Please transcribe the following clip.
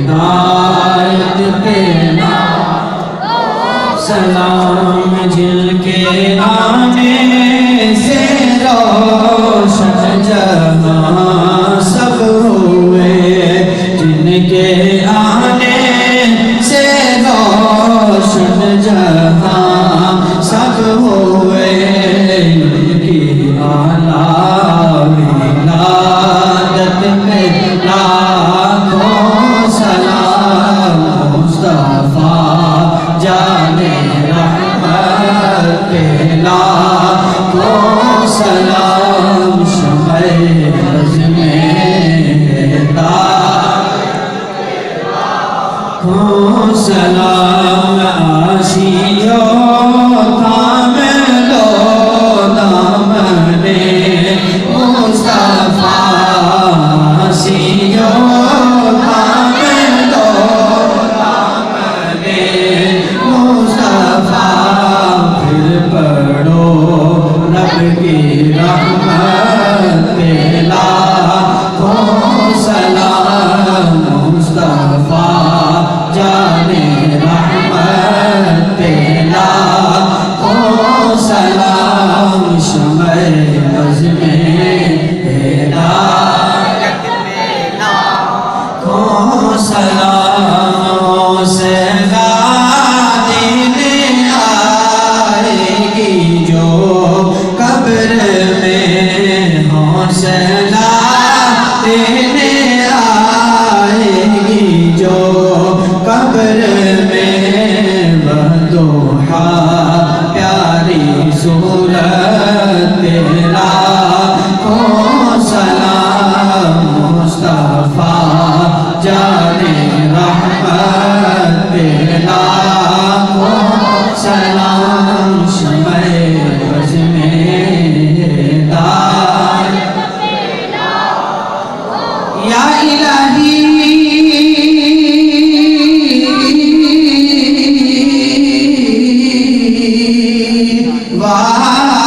ہدایت پہ سلام جن کے آنے سے روشن جہاں سب ہوئے جن کے آنے سے روشن جہاں سب ہوئے ان کی اعلیٰ ولادت پہ لاکھوں سلام مصطفیٰ جانے رحمت پہ لاکھوں سلام شمع عزم لاکھوں سلام عاشیوں تھام لو دامن مصطفیٰ عاشیوں تھام لو دامن مصطفیٰ پھر پڑھو رب کی رحمت پہ لاکھوں سلام مصطفیٰ جانے رحمت پہ لاکھوں سلام شمع عزم ہدایت پہ لاکھوں سلام سے قبر میں حوصلہ دینے آئے گی جو قبر میں بدوحا پیاری صورت تیرا کو سلام مصطفیٰ جانے رحمت تیرا کو سلام شمع عزم ہدایت یا الہی واہ